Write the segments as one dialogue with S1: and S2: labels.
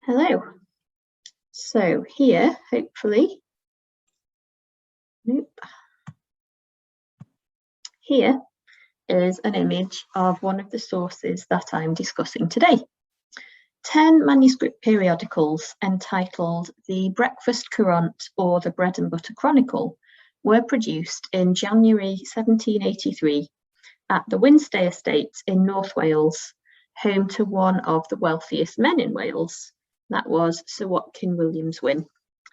S1: Hello. So here, hopefully, here is an image of one of the sources that I'm discussing today. 10 manuscript periodicals entitled the Breakfast Courant or the Bread and Butter Chronicle were produced in January 1783 at the Wynnstay estate in North Wales, home to one of the wealthiest men in Wales. That was Sir Watkin Williams Wynn,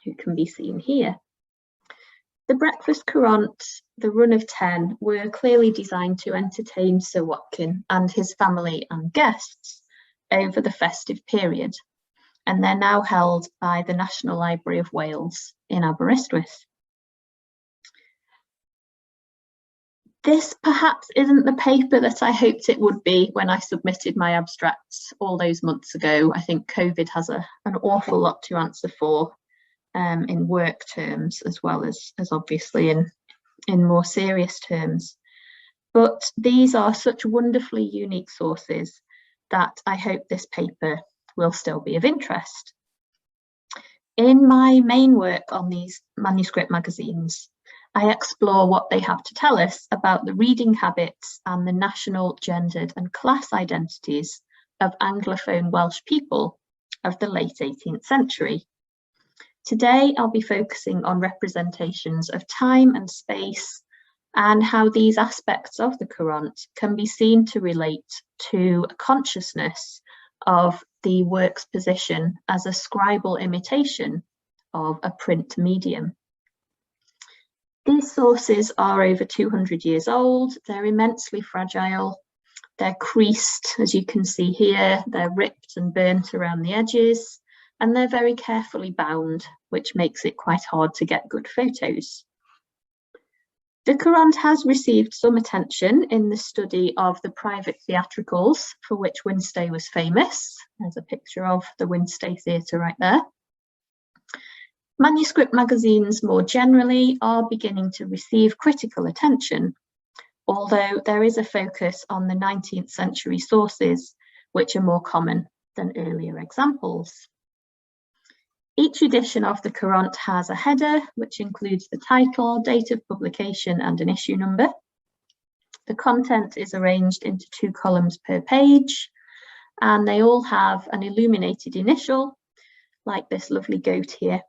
S1: who can be seen here. The Breakfast Courant, the run of 10, were clearly designed to entertain Sir Watkin and his family and guests over the festive period, and they're now held by the National Library of Wales in Aberystwyth. This perhaps isn't the paper that I hoped it would be when I submitted my abstracts all those months ago. I think COVID has an awful lot to answer for in work terms, as well as obviously in more serious terms. But these are such wonderfully unique sources that I hope this paper will still be of interest. In my main work on these manuscript magazines, I explore what they have to tell us about the reading habits and the national, gendered and class identities of Anglophone Welsh people of the late 18th century. Today, I'll be focusing on representations of time and space and how these aspects of the Courant can be seen to relate to a consciousness of the work's position as a scribal imitation of a print medium. These sources are over 200 years old, they're immensely fragile, they're creased, as you can see here, they're ripped and burnt around the edges, and they're very carefully bound, which makes it quite hard to get good photos. The Courant has received some attention in the study of the private theatricals for which Wynnstay was famous. There's a picture of the Wynnstay Theatre right there. Manuscript magazines more generally are beginning to receive critical attention, although there is a focus on the 19th century sources, which are more common than earlier examples. Each edition of the Courant has a header, which includes the title, date of publication and an issue number. The content is arranged into 2 columns per page, and they all have an illuminated initial, like this lovely goat here,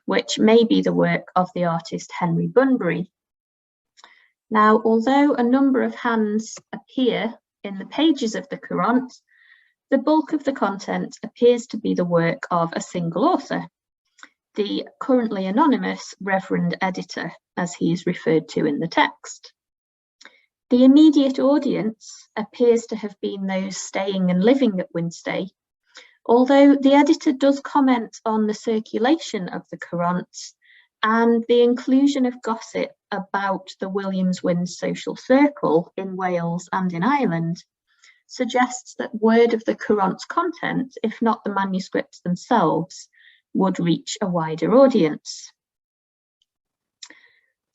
S1: which may be the work of the artist Henry Bunbury. Now, although a number of hands appear in the pages of the Courant, the bulk of the content appears to be the work of a single author, the currently anonymous Reverend Editor, as he is referred to in the text. The immediate audience appears to have been those staying and living at Wynnstay, although the editor does comment on the circulation of the Courant and the inclusion of gossip about the Williams Wynn social circle in Wales and in Ireland suggests that word of the Courant's content, if not the manuscripts themselves, would reach a wider audience.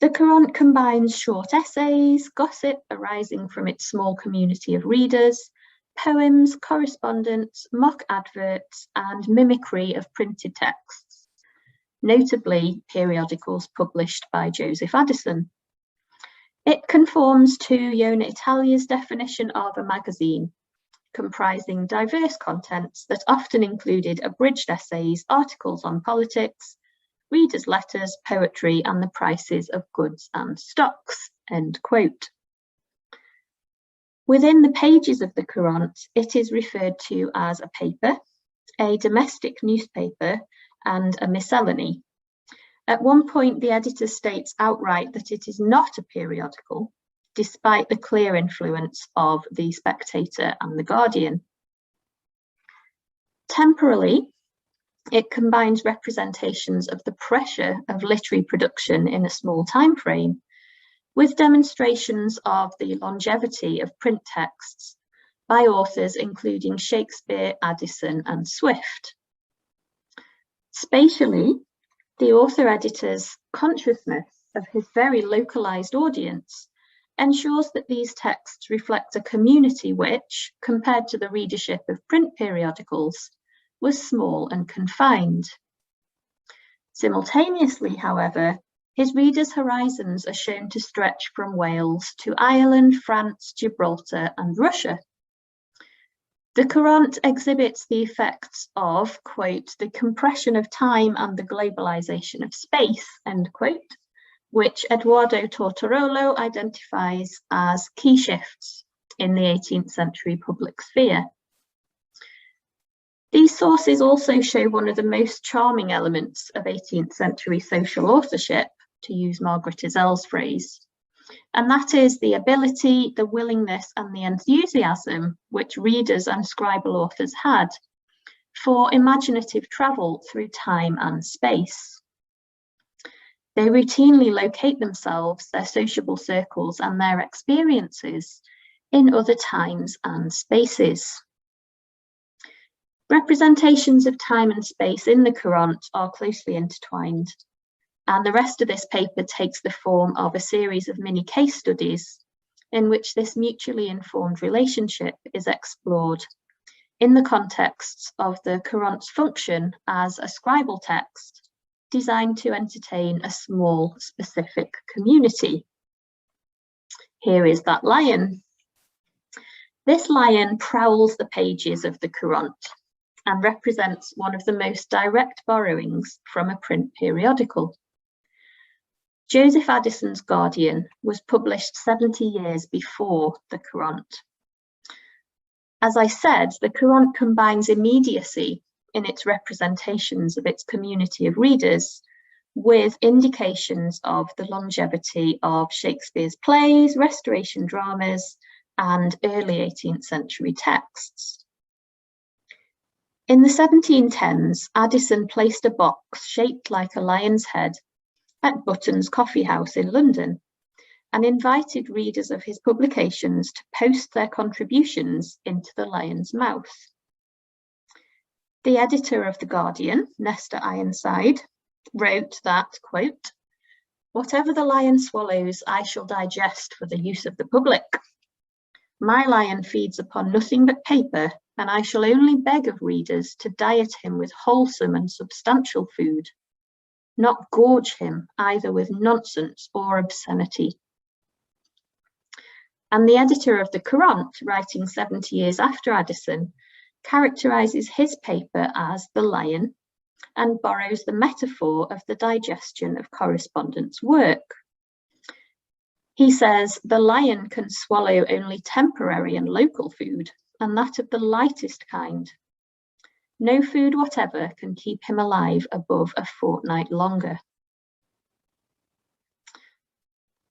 S1: The Courant combines short essays, gossip arising from its small community of readers, poems, correspondence, mock adverts, and mimicry of printed texts, notably periodicals published by Joseph Addison. It conforms to Iona Italia's definition of a magazine, comprising diverse contents that often included abridged essays, articles on politics, readers' letters, poetry, and the prices of goods and stocks, end quote. Within the pages of the Courant, it is referred to as a paper, a domestic newspaper, and a miscellany. At one point, the editor states outright that it is not a periodical, despite the clear influence of The Spectator and The Guardian. Temporally, it combines representations of the pressure of literary production in a small time frame, with demonstrations of the longevity of print texts by authors including Shakespeare, Addison, and Swift. Spatially, the author-editor's consciousness of his very localised audience ensures that these texts reflect a community which, compared to the readership of print periodicals, was small and confined. Simultaneously, however, his readers' horizons are shown to stretch from Wales to Ireland, France, Gibraltar, and Russia. The Courant exhibits the effects of, quote, the compression of time and the globalization of space, end quote, which Eduardo Tortorolo identifies as key shifts in the 18th century public sphere. These sources also show one of the most charming elements of 18th century social authorship, to use Margaret Ezel's phrase, and that is the ability, the willingness, and the enthusiasm which readers and scribal authors had for imaginative travel through time and space. They routinely locate themselves, their sociable circles, and their experiences in other times and spaces. Representations of time and space in the Courant are closely intertwined, and the rest of this paper takes the form of a series of mini case studies in which this mutually informed relationship is explored in the context of the Courant's function as a scribal text designed to entertain a small, specific community. Here is that lion. This lion prowls the pages of the Courant and represents one of the most direct borrowings from a print periodical. Joseph Addison's Guardian was published 70 years before the Courant. As I said, the Courant combines immediacy in its representations of its community of readers with indications of the longevity of Shakespeare's plays, Restoration dramas, and early 18th century texts. In the 1710s, Addison placed a box shaped like a lion's head at Button's Coffee House in London and invited readers of his publications to post their contributions into the lion's mouth. The editor of The Guardian, Nestor Ironside, wrote that, quote, "Whatever the lion swallows, I shall digest for the use of the public. My lion feeds upon nothing but paper, and I shall only beg of readers to diet him with wholesome and substantial food, not gorge him either with nonsense or obscenity." And the editor of the Courant, writing 70 years after Addison, characterises his paper as the lion and borrows the metaphor of the digestion of correspondence work. He says, "The lion can swallow only temporary and local food, and that of the lightest kind. No food whatever can keep him alive above a fortnight longer."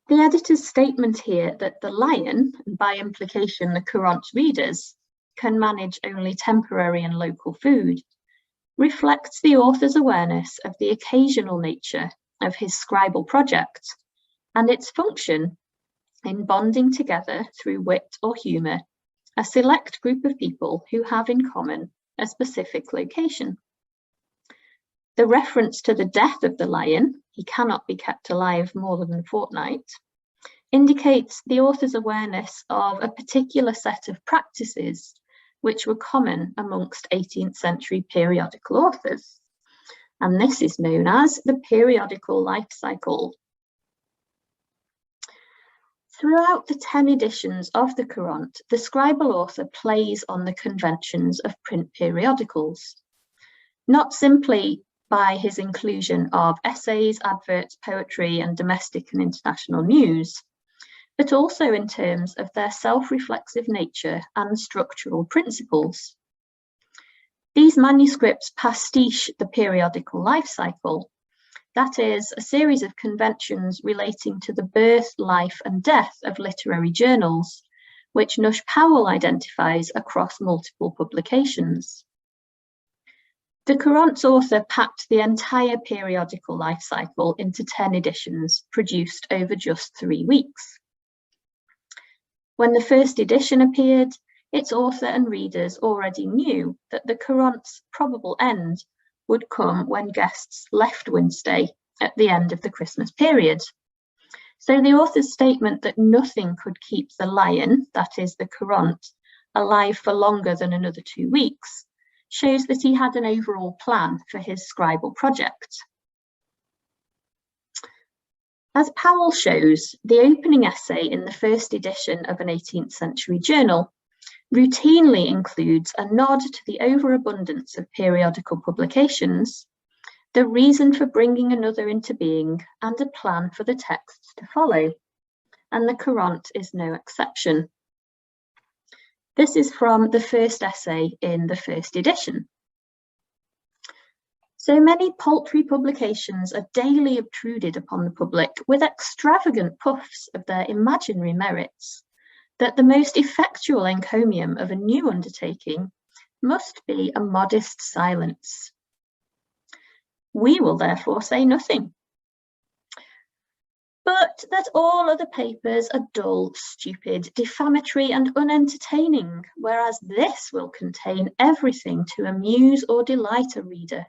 S1: The editor's statement here that the lion, and by implication the Courant's readers, can manage only temporary and local food, reflects the author's awareness of the occasional nature of his scribal project and its function in bonding together through wit or humour a select group of people who have in common a specific location. The reference to the death of the lion, he cannot be kept alive more than a fortnight, indicates the author's awareness of a particular set of practices which were common amongst 18th century periodical authors. And this is known as the periodical life cycle. Throughout the 10 editions of the Courant, the scribal author plays on the conventions of print periodicals, not simply by his inclusion of essays, adverts, poetry, and domestic and international news, but also in terms of their self-reflexive nature and structural principles. These manuscripts pastiche the periodical life cycle, that is, a series of conventions relating to the birth, life, and death of literary journals, which Nush Powell identifies across multiple publications. The Courant's author packed the entire periodical life cycle into 10 editions, produced over just 3 weeks. When the first edition appeared, its author and readers already knew that the Courant's probable end would come when guests left Wynnstay at the end of the Christmas period. So the author's statement that nothing could keep the lion, that is the Courant, alive for longer than another 2 weeks, shows that he had an overall plan for his scribal project. As Powell shows, the opening essay in the first edition of an 18th century journal routinely includes a nod to the overabundance of periodical publications, the reason for bringing another into being, and a plan for the text to follow, and the Courant is no exception. This is from the first essay in the first edition. So many paltry publications are daily obtruded upon the public with extravagant puffs of their imaginary merits, that the most effectual encomium of a new undertaking must be a modest silence. We will therefore say nothing, but that all other papers are dull, stupid, defamatory and unentertaining, whereas this will contain everything to amuse or delight a reader.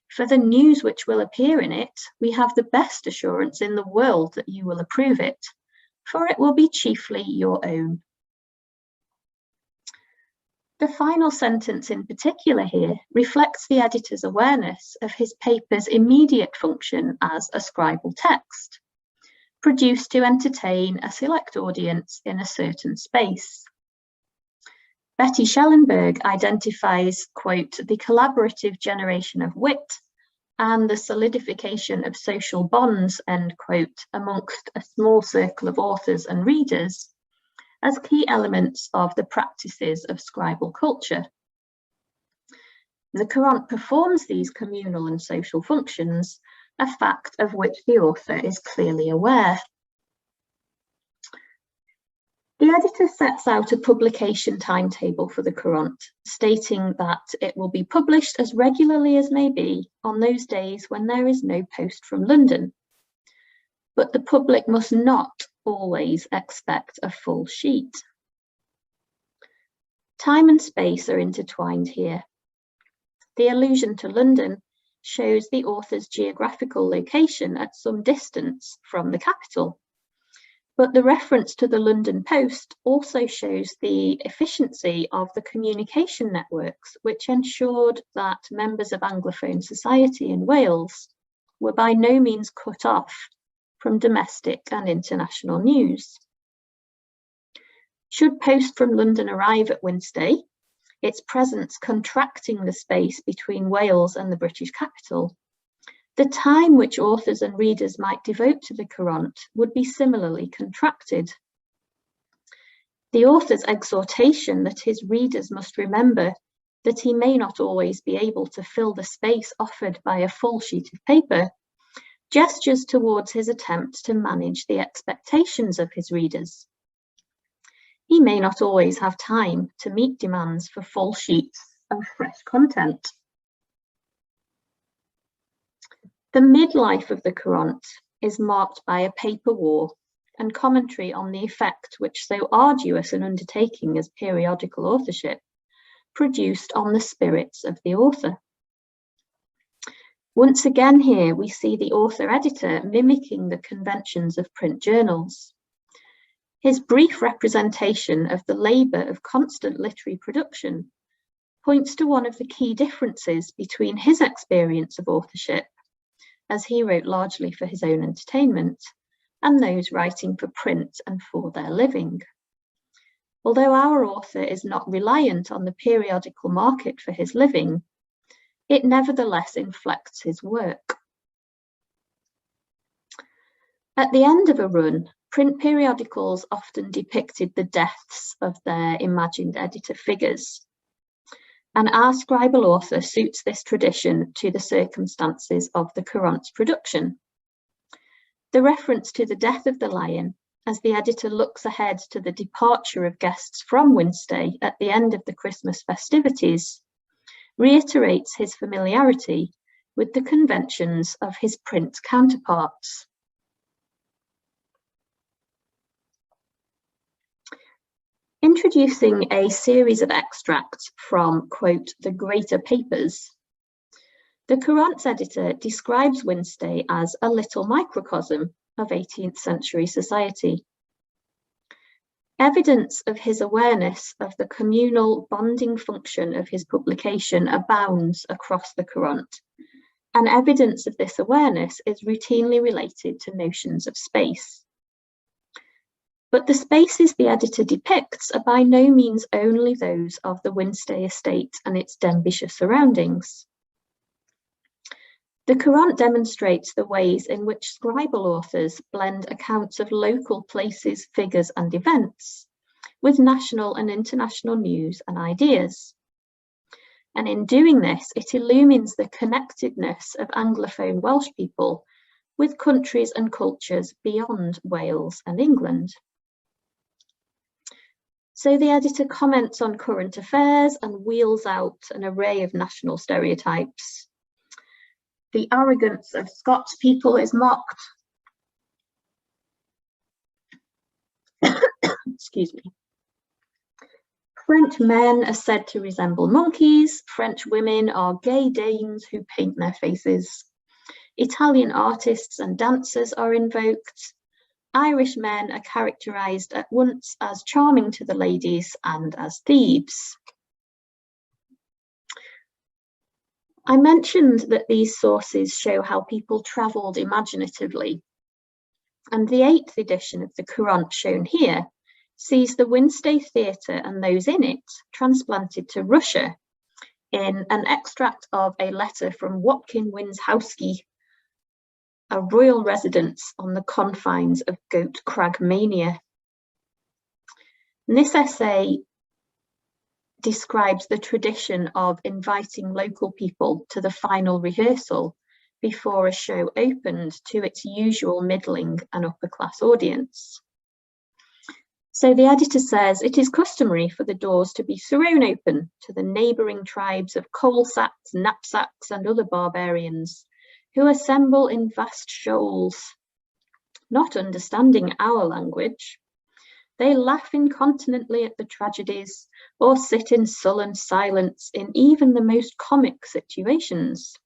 S1: For the news which will appear in it, we have the best assurance in the world that you will approve it, for it will be chiefly your own. The final sentence in particular here reflects the editor's awareness of his paper's immediate function as a scribal text, produced to entertain a select audience in a certain space. Betty Schellenberg identifies, quote, the collaborative generation of wit and the solidification of social bonds, end quote, amongst a small circle of authors and readers as key elements of the practices of scribal culture. The Courant performs these communal and social functions, a fact of which the author is clearly aware. The editor sets out a publication timetable for the Courant, stating that it will be published as regularly as may be on those days when there is no post from London. But the public must not always expect a full sheet. Time and space are intertwined here. The allusion to London shows the author's geographical location at some distance from the capital. But the reference to the London Post also shows the efficiency of the communication networks which ensured that members of Anglophone society in Wales were by no means cut off from domestic and international news. Should post from London arrive at Wynnstay, its presence contracting the space between Wales and the British capital, the time which authors and readers might devote to the Courant would be similarly contracted. The author's exhortation that his readers must remember that he may not always be able to fill the space offered by a full sheet of paper gestures towards his attempt to manage the expectations of his readers. He may not always have time to meet demands for full sheets of fresh content. The midlife of the Courant is marked by a paper war and commentary on the effect which so arduous an undertaking as periodical authorship produced on the spirits of the author. Once again here we see the author-editor mimicking the conventions of print journals. His brief representation of the labour of constant literary production points to one of the key differences between his experience of authorship, as he wrote largely for his own entertainment, and those writing for print and for their living. Although our author is not reliant on the periodical market for his living, it nevertheless inflects his work. At the end of a run, print periodicals often depicted the deaths of their imagined editor figures, and our scribal author suits this tradition to the circumstances of the Courant's production. The reference to the death of the lion, as the editor looks ahead to the departure of guests from Wynnstay at the end of the Christmas festivities, reiterates his familiarity with the conventions of his print counterparts. Introducing a series of extracts from, quote, the greater papers, the Courant's editor describes Wynnstay as a little microcosm of 18th century society. Evidence of his awareness of the communal bonding function of his publication abounds across the Courant, and evidence of this awareness is routinely related to notions of space. But the spaces the editor depicts are by no means only those of the Wynnstay estate and its Denbighshire surroundings. The Courant demonstrates the ways in which scribal authors blend accounts of local places, figures, and events with national and international news and ideas. And in doing this, it illumines the connectedness of Anglophone Welsh people with countries and cultures beyond Wales and England. So the editor comments on current affairs and wheels out an array of national stereotypes. The arrogance of Scots people is mocked. Excuse me. French men are said to resemble monkeys. French women are gay dames who paint their faces. Italian artists and dancers are invoked. Irish men are characterised at once as charming to the ladies and as thieves. I mentioned that these sources show how people travelled imaginatively, and the 8th edition of the Courant shown here sees the Wynnstay Theatre and those in it transplanted to Russia in an extract of a letter from Watkin Wynn's Housekeeping, a royal residence on the confines of Goat Crag Mania. And this essay describes the tradition of inviting local people to the final rehearsal before a show opened to its usual middling and upper class audience. So the editor says it is customary for the doors to be thrown open to the neighbouring tribes of coal sacks, knapsacks, and other barbarians who assemble in vast shoals. Not understanding our language, they laugh incontinently at the tragedies or sit in sullen silence in even the most comic situations.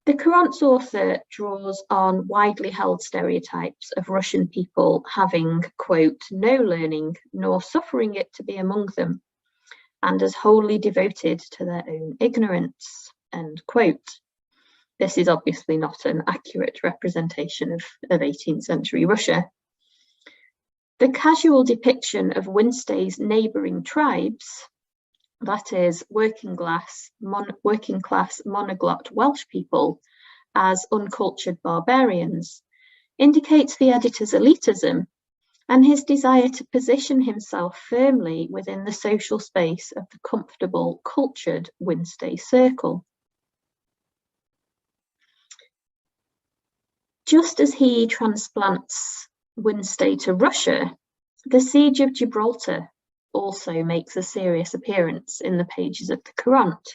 S1: The Courant's author draws on widely held stereotypes of Russian people having, quote, no learning nor suffering it to be among them, and as wholly devoted to their own ignorance, end quote. This is obviously not an accurate representation of 18th century Russia. The casual depiction of Wynnstay's neighbouring tribes, that is, working class monoglot Welsh people, as uncultured barbarians, indicates the editor's elitism and his desire to position himself firmly within the social space of the comfortable, cultured Wynnstay circle. Just as he transplants Wynnstay to Russia, the Siege of Gibraltar also makes a serious appearance in the pages of the Courant.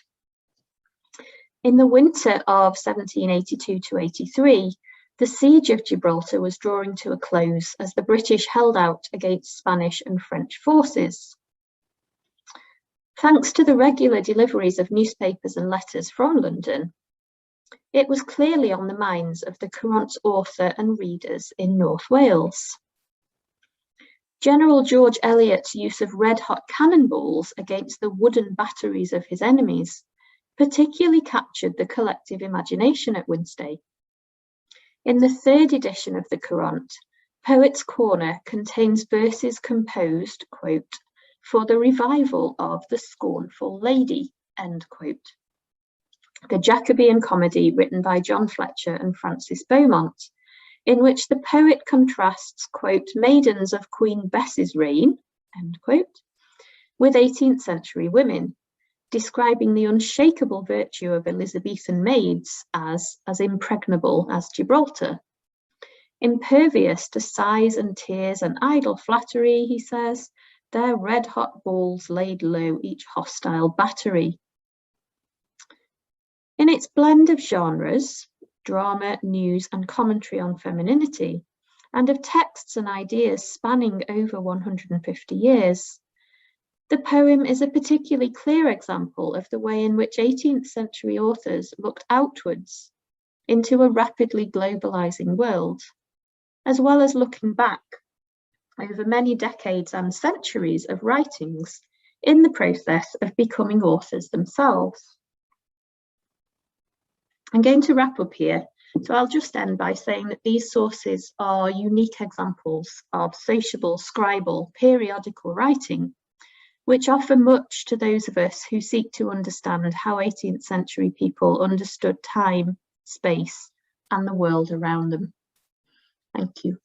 S1: In the winter of 1782-83, the Siege of Gibraltar was drawing to a close as the British held out against Spanish and French forces. Thanks to the regular deliveries of newspapers and letters from London, it was clearly on the minds of the Courant's author and readers in North Wales. General George Eliot's use of red-hot cannonballs against the wooden batteries of his enemies particularly captured the collective imagination at Wynnstay. In the 3rd edition of the Courant, Poet's Corner contains verses composed, quote, for the revival of the scornful lady, end quote. The Jacobean comedy written by John Fletcher and Francis Beaumont, in which the poet contrasts, quote, maidens of Queen Bess's reign, end quote, with 18th century women, describing the unshakable virtue of Elizabethan maids as impregnable as Gibraltar. Impervious to sighs and tears and idle flattery, he says, their red-hot balls laid low each hostile battery. In its blend of genres, drama, news, and commentary on femininity, and of texts and ideas spanning over 150 years, the poem is a particularly clear example of the way in which 18th century authors looked outwards into a rapidly globalizing world, as well as looking back over many decades and centuries of writings in the process of becoming authors themselves. I'm going to wrap up here, so I'll just end by saying that these sources are unique examples of sociable, scribal, periodical writing, which offer much to those of us who seek to understand how 18th century people understood time, space, and the world around them. Thank you.